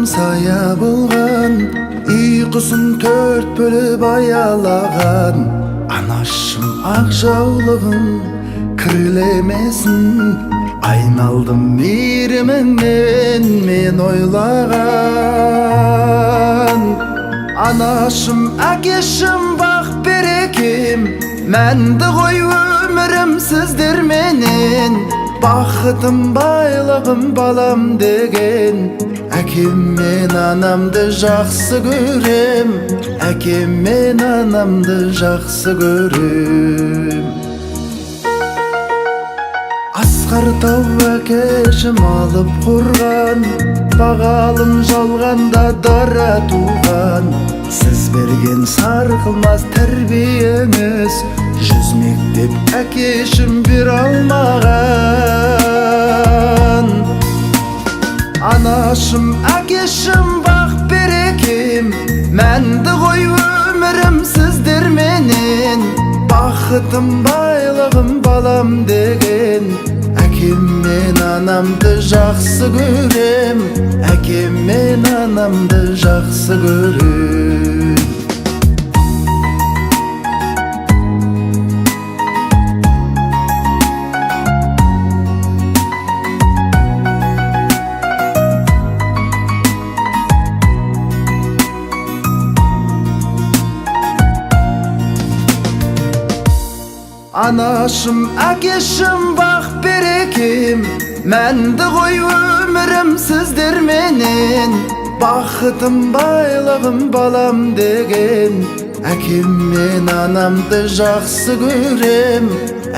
saya bolgan, uykusun төрт bölüp ayalagan. Anaşım akşaulığın kirilemesин, aynaldım mirimennen men oylagan. Anaşım akeşim bak berekim, mendi koy ömürüm sizdir menin. Bakıtım baylığım balam degen, akem men anamdı жақсы көрем, akem men anamdı жақсы көрем. Asqar tau akешim alıp kurgan, bağalım жалғанда dara tuğan. Siz bergen sarkılmaz terbiyeniz, 100 mektep akешim bir almagan. Anaşım akешim bak berekim, mendi koy ömürüm sizdir menin. Bakıtım baylığım balam degen, akem men anamdı жақсы көрем, akem men anamdı жақсы көрем. Anaşım akешим bak berekim, mendi koy ömürüm sizdir menin. Bakıtım baylığım balam degen, akem men anamdı жақсы көрем,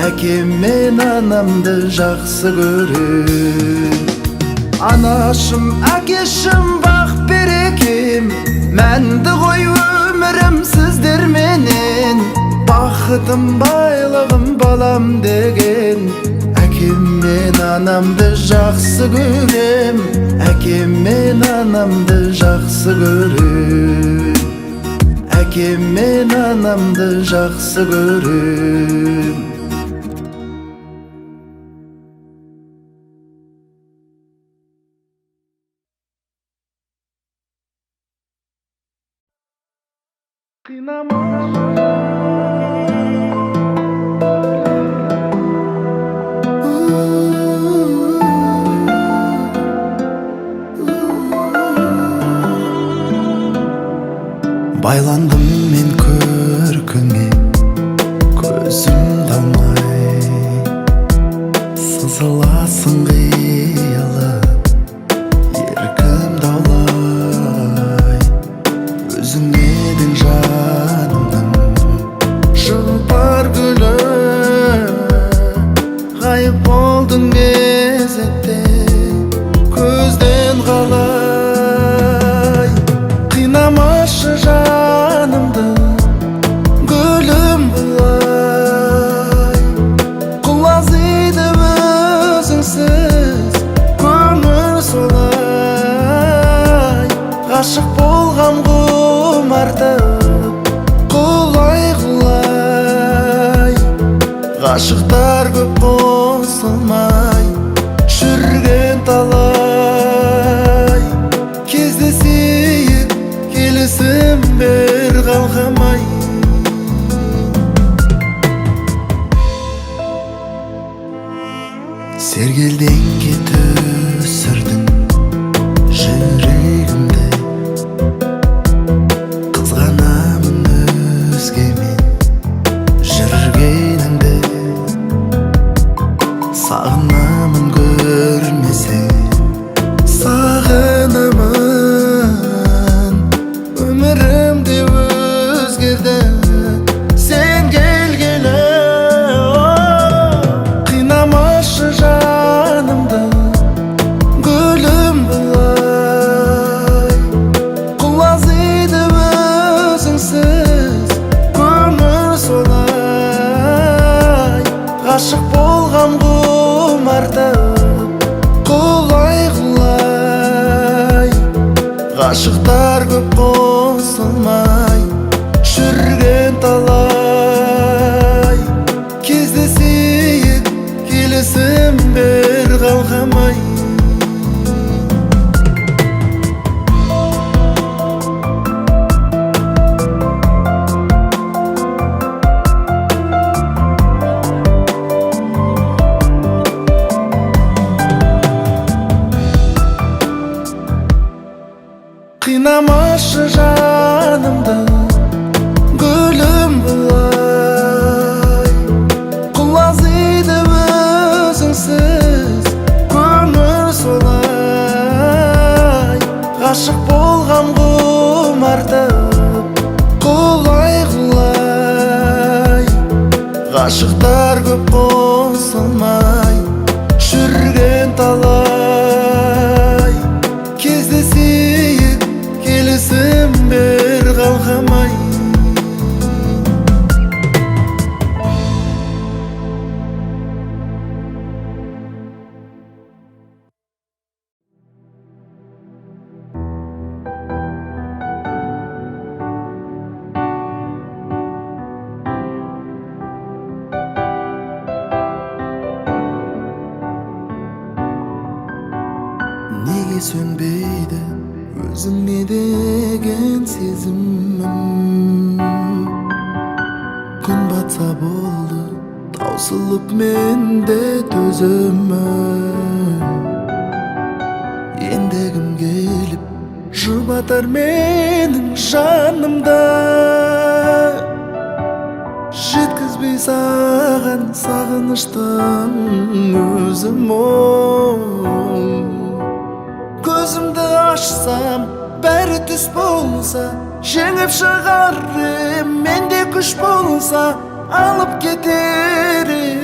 akem men anamdı жақсы көрем. Anaşım akешим bak berekim, mendi koy ömürüm sizdir menin. Bakıtım baylığım balam degen, akem men anamdı жақсы көрем, akem men anamdı жақсы көрем, akem men anamdı жақсы көрем. Baylandım men körküңe, көзім талмай, сызыласың қиылып, еркім даулай. Өзің едің жанымдың жұпар гүлі, ғайып болдың мезетте көзден қалай. Қинамашы жанымды гүлім бұлай, құлазиды өзіңсіз көңіл солай. Ғашық болғам құмартып құлай-құлай, ғашықтар көп қосылмай жүрген талай. Кездесейік келісім бер қалқамай. Сергелден өсірдің жүрегімді, қызғанамын өзгемен жүргеніңді. Сағынамын көрмесең, сағынамын. Өмірімде өзгерді сен келгелі. Қинамашы жанымды гүлім бұлай, құлазиды өзіңсіз көңіл солай. Ғашық болғам құмартып құлай-құлай, ғашықтар көп қосылмай жүрген талай. Кездесейік келісім бер қалқамай. Qolmaшы жанымды gülüm bulay. Құлазиды өзіңсіз көңіл солай. Ғашық болғам құмартып құлай. Ғашықтар көп қосылмай жүрген талай. Кездесейік келісім бер қалғамай. Неге сөнбейді өзіңе деген сезімім? Күн батса болды таусылып менде төзімім. Ендігім келіп жұбатар менің жанымда. Жеткізбей саған сағыныштың өзім мұң. Көзімді ашсам бәрі түс болса, жеңіп шығарым. Менде күш болса алып кетерім.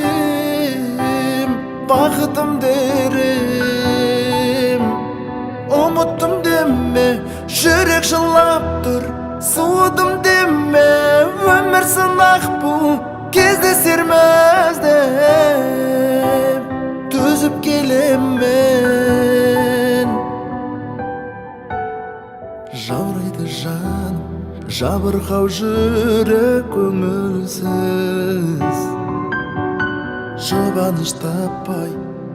Бақытым дерім. Ұмыттым деме, жүрек жылап тұр. Суыдым деме, өмір сынақ бұл. Кездесерміз деп төзіп келем мен. Жаурайды жан, жабырқау жүрек көңілсіз. Жұбаныш таппай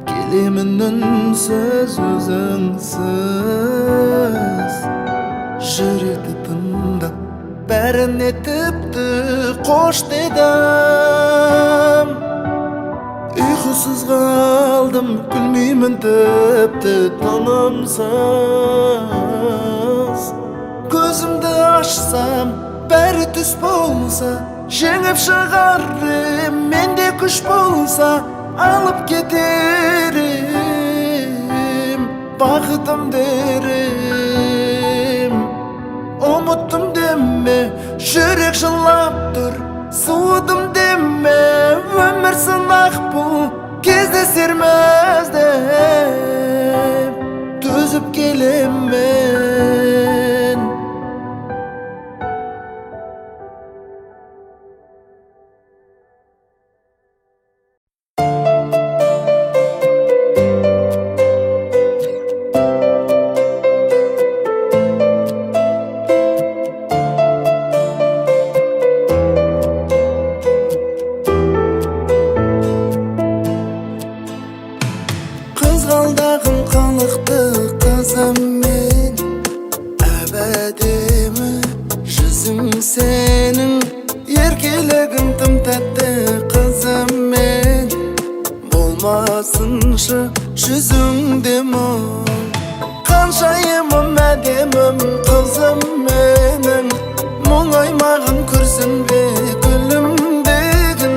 келемін үнсіз өзіңсіз. Жүректі тыңдап бәріне тіпті қош дедім. Ұйқысыз қалдым, күлмеймін тіпті тынымсыз. Көзімді ашсам бәрі түс болса, жеңіп шығарым. Менде күш болса алып кетерім. Бақытым дерім. Ұмыттым деме, жүрек жылап тұр. Суыдым деме, өмір сынақ бұл. Кездесерміз деп төзіп келем мен. Қызғалдағым қылықты қызым мен, әбәдемі жүзің сенің. Еркелігің тым тәтті қызым мен, болмасыншы жүзіңде мұң. Қаншайымым әдемім қызым менің, мұңаймағын күрсінбе күлімдегін.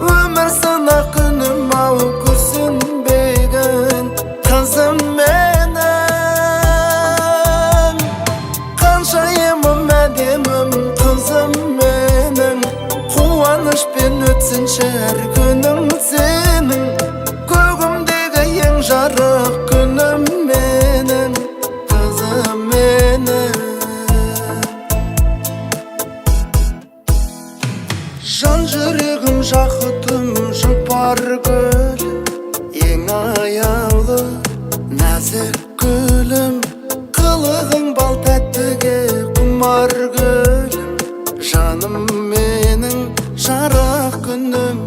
Өмір сынақ күнім ау күрсінбегін қызым менің. Қаншайымым әдемім қызым менің, қуанышпен өтсінші әр күнің сенің. Көгімдегі ең жарық күнім менің қызым менің. Жан жүрегім жақұтым жұпар гүл, ең аяулы нәзік гүлім. Қылығың бал тәттіге құмар гүлім, жаным менің жарық күнім.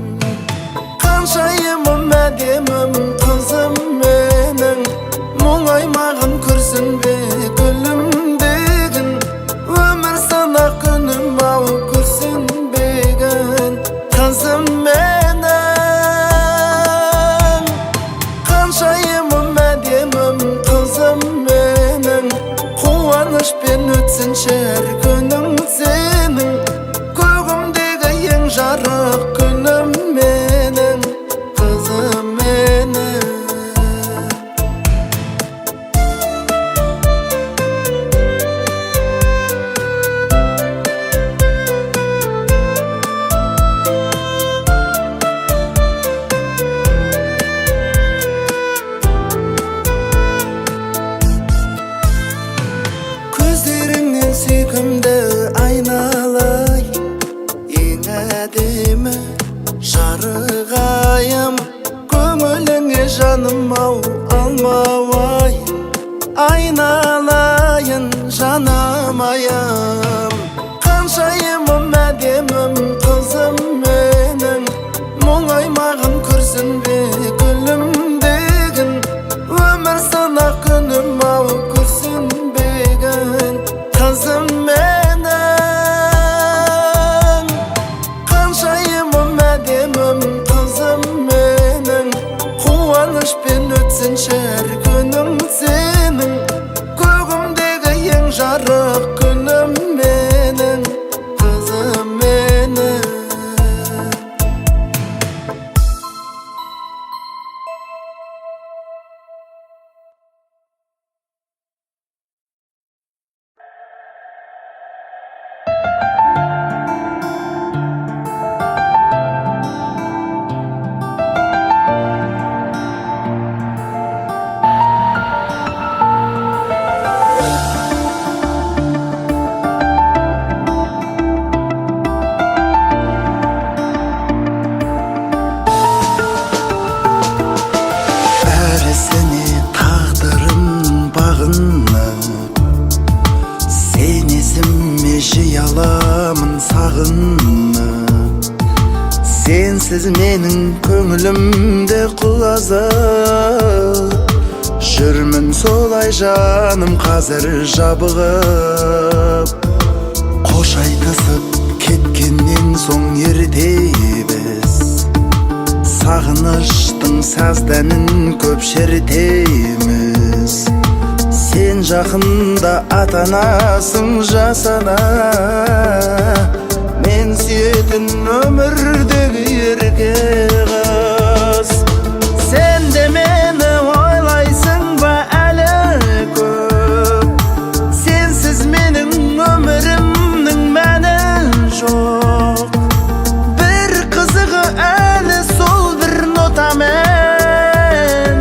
Қаншайымым әдемім қызым менің, мұңаймағын күрсінбе күлімдегін. Өмір сынақ күнім ау күрсінбегін қызым менің. Қаншайымым әдемім қызым менің, қуаныш günün senin, kөгümdegi ең жарық күнім менің, қызым менің. Көздеріңнен сүйкімді айналайын, ең әдемі жарығайым, көңіліңе жаным ау алмауайын, айналайын жанамайым. Қаншайымым әдемім қызым менің, мұңаймағын күрсінбе гүлімдегін, өмір санақ күнім ау күрсінбегін, қызым менің. Қаншайымым әдемім қызым менің, қуанышпен өтсін шәр күнің сенің, көгімдегі ең жарық күнім менің, қызым менің. Бәрісіне тағдырым бағынып, сен есіме жиі аламын сағынып. Сенсіз менің көңілімде құлазып, жүрмін солай жаным қазір жабығып. Қош айтысып кеткеннен соң ерте біз, сағыныштың саздәнін көп шертеміз. Сен жақында ата-анасың жасана, мен сүйетін өмірдегі ерке қыз. Сен де мені ойлайсың ба әлі көп, сенсіз менің өмірімнің мәні жоқ. Бір қызығы әлі сол бір нотамен,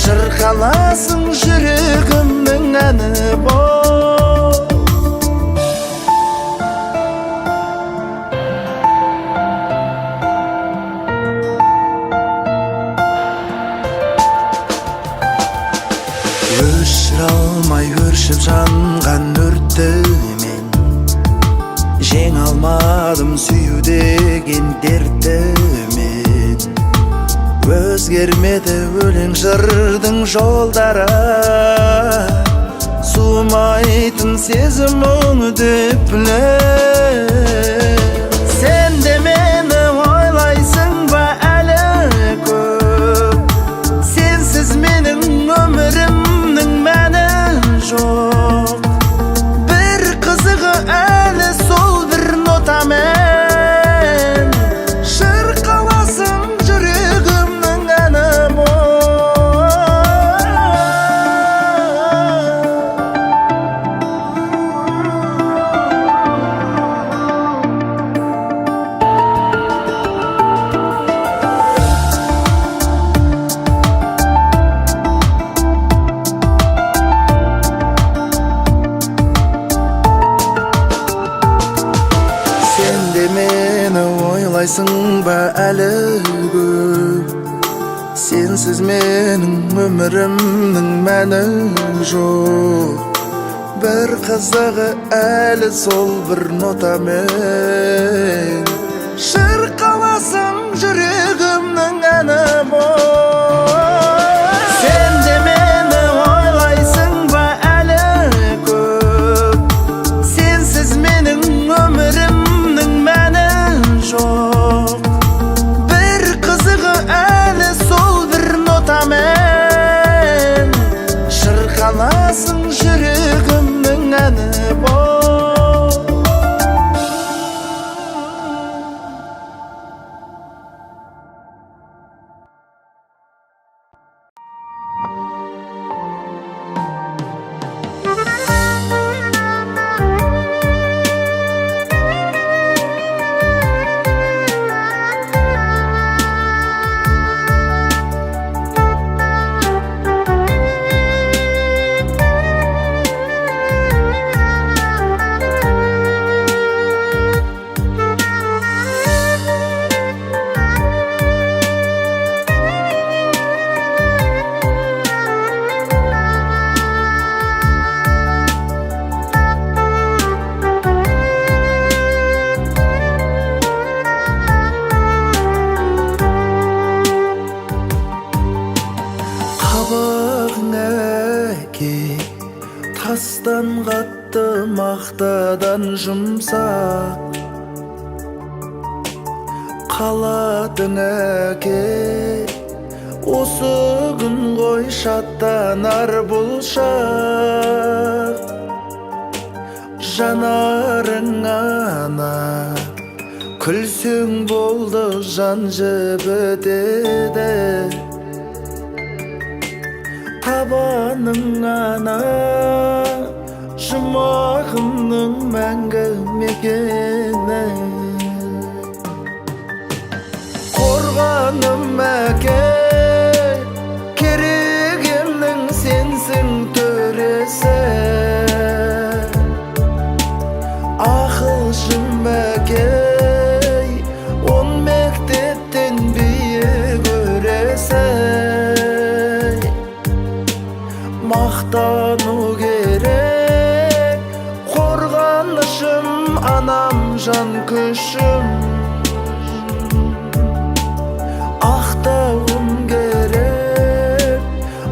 шырқаласың жүрегімнің әні болып. Өшіре алмай өршіп жанған өртті мен, жеңе алмадым сүю деген дертті мен. Өзгермеді өлең жырдың жолдары, суымайтын сезім мұңы деп білем. Сен де мені ойлайсың ба әлі көп, сенсіз менің өмірімнің мәні жоқ. Бір қызығы әлі сол бір нотамен, шырқаласың жүрегімнің әні ойлайсың ба әлі көп, сенсіз менің өмірімнің мәні жоқ. Бір қызығы әлі сол бір нотамен, шырқаласың жүрегімнің әні болып. Сен де мені ойлайсың ба әлі көп, сенсіз менің өмірімнің мәні жоқ. Бір қызығы әлі сол бір нотамен, шырқаласың жүрегімнің әні болып. жан жұмсақ қаладың әке. Осы күн ғой шаттанар бұл шақ, жанарың ана күлсең болды жан жібітеді. Табаның ана жұмағымның мәңгі мекені. Қорғаным әке, керегемнің сенсің төресі. Ақылшым әке, он мектептен биік өресі. Мақтану керек, қорғанышым, анам жан күшім. Ақтауым керек,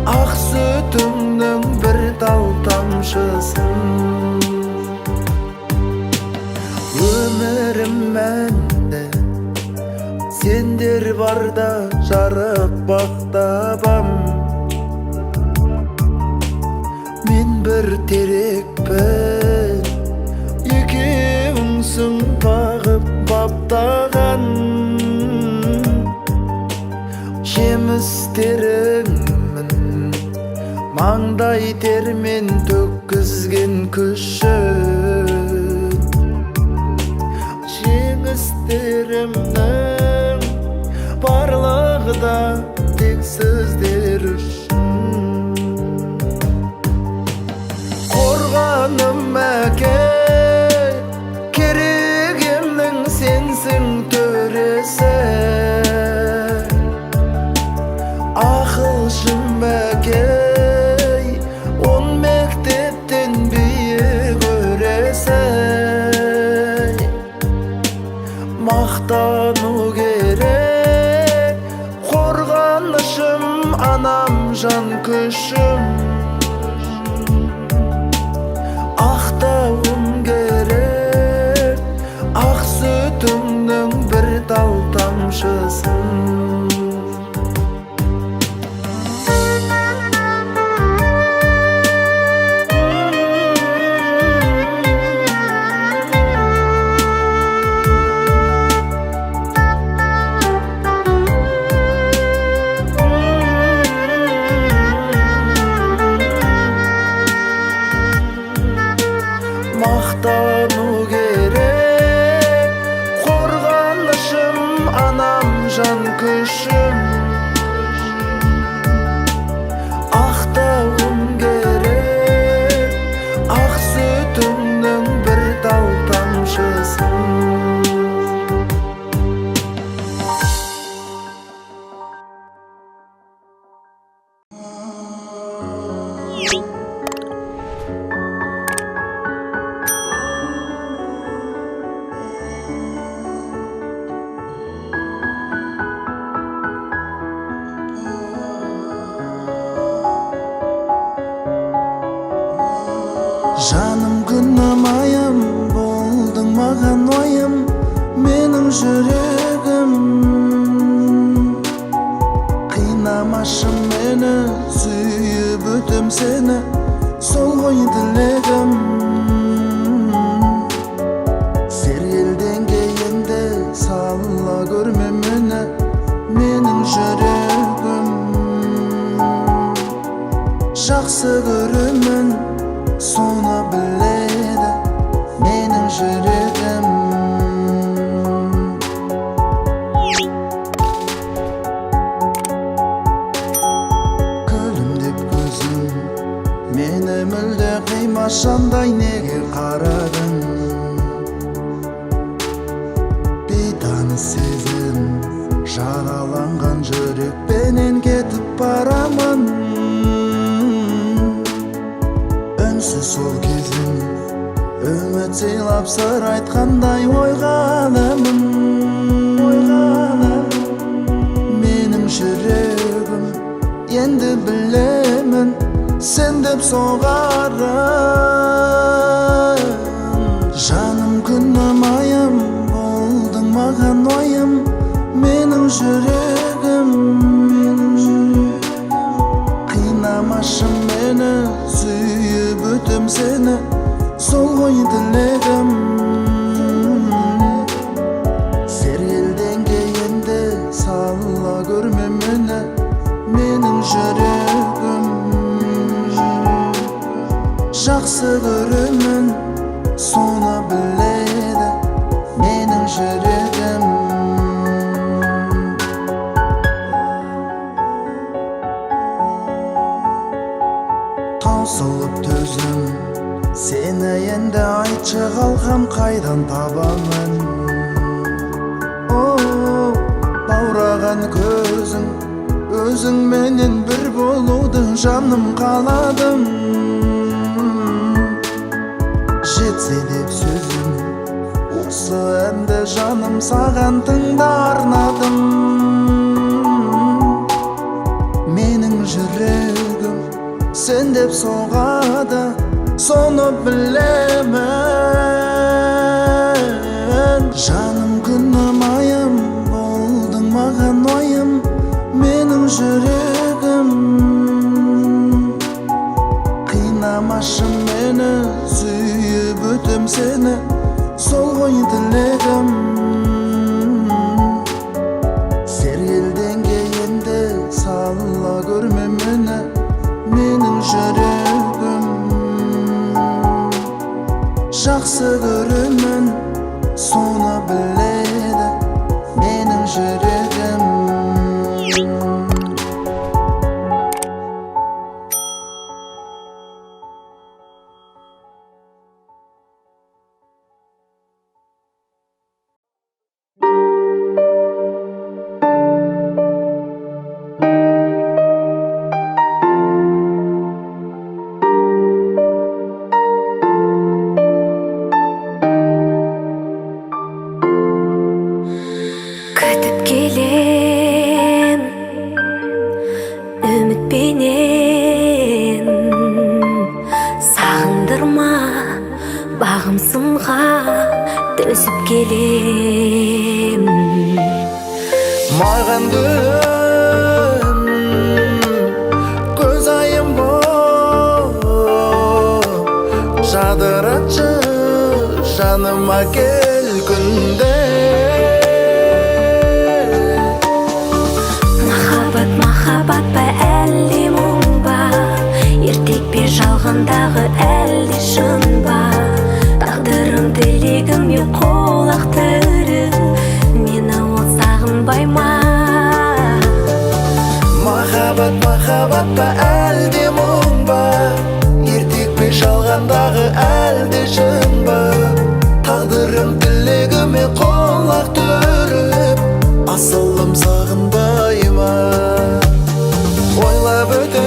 ақ сүтіңнің бір тал тамшысын. Өмірім мәнді, сендер барда жарық бақтабам. Мен бір терекпін, екеуіңсің бағып баптаған. Жемістеріңмін, маңдай термен төккізген күшін. Жеңістерімнің барлығы да тек сіздер үшін. Қорғаным әке, керегемнің сенсің төресі. Ақылшым әке, он мектептен биік өресі. Мақтану керек, қорғанышым, анам жан күшім. Ақтауым керек, ақ сүтіңнің бір тал тамшысын. Мақтану керек, қорғанышым, анам жан күшім. Ақтауым керек, ақ сүтіңнің бір тал тамшысын. Жаным күнім айым, болдың маған ойым, менің жүрегім. Қинамашы мені, сүйіп өтем сені, сол ғой тілегім. Сергелден кейінді салла көрме мені, менің жүрегім. Жақсы көремін, соны біледі менің жүрегім. Күлімдеп көзім, мені мүлде қимашандай неге қарадың? Бейтаныс сезім, жараланған жүрекпенен кетіп барамын. Сол кезім, үміт сыйлап сыр айтқандай ойғанымын. Менің жүрегім, енді білемін, сен деп соғарын. күнім айым, болдың маған ойым, менің жүрегім. Қинамашы мені, сүйіп өтем сені, сол ғой тілегім. Сергелден кейінді сала көрме мені, менің жүрегім. Жақсы көремін, соны біледі менің жүрегім. Таусылып төзім, сені енді айтшы қалқам қайдан табамын. Баураған көзің, өзіңменен бір болуды жаным қаладым. Жетсе деп сөзім, осы әнді жаным саған тыңда арнадым. Менің жүрегім сен деп соғады, соны білемін. Жаным күнім айым, болдың маған ойым, менің жүрегім. Қинамашы мені, сүйіп өтем сені, сол ғой тілегім. Сергелден кейінді сала көрме мені, менің жүрегім. Жақсы көремін, соны біледі менің жүрегім. Күтіп келем үмітпенен, сағындырма бағым сынға төсіп келем. Маған гүлім, көз айым боп жадыратшы жаныма кел күнде. Махаббат па әлде мұң ба, ертек пе жалғандағы әлде шын ба? Тағдырым тілегім ек қолақ түрі, мені ол сағынбай ма? Махаббат па әлде мұң ба, ертек пе жалғандағы әлде шын ба? Тағдырым тілегім ек қолақ түріп, асылым сағынбай ма? Ойлап өтем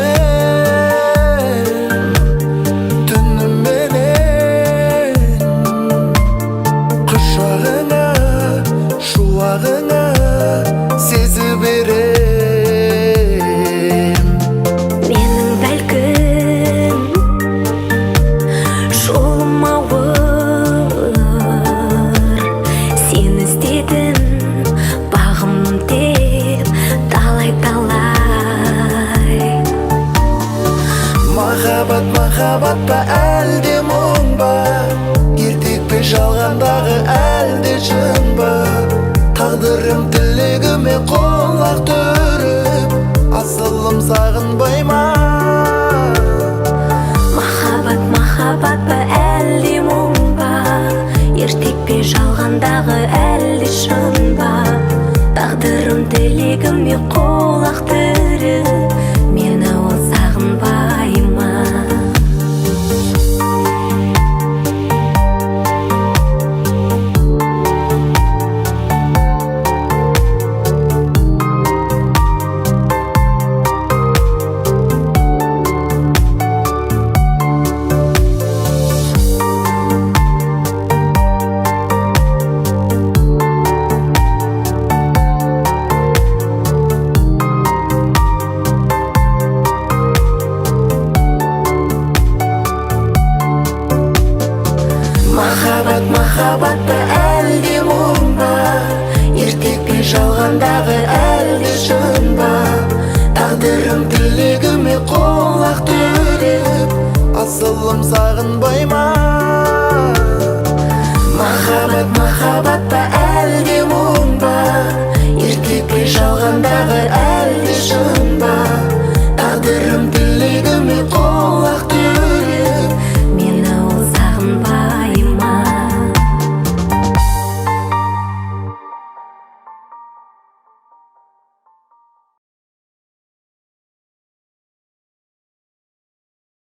түніменен, құшағыңа, шуағыңа сезіп берем. Менің бәлкім жолым ауыр, сен іздедің бағымның деп талай-талай. Махаббат па әлде мұң ба, ертек пе жалғандағы әлде шын ба? Тағдырым тілегіме қолақ түріп, асылым сағынбай ма? Махаббат па әлде мұң ба, ертек пе жалғандағы әлде шын ба? Тағдырым тілегіме қолақ түріп, мені ол сағынбай ма? махаббат па әлде мұң ба ертек пе жалғандағы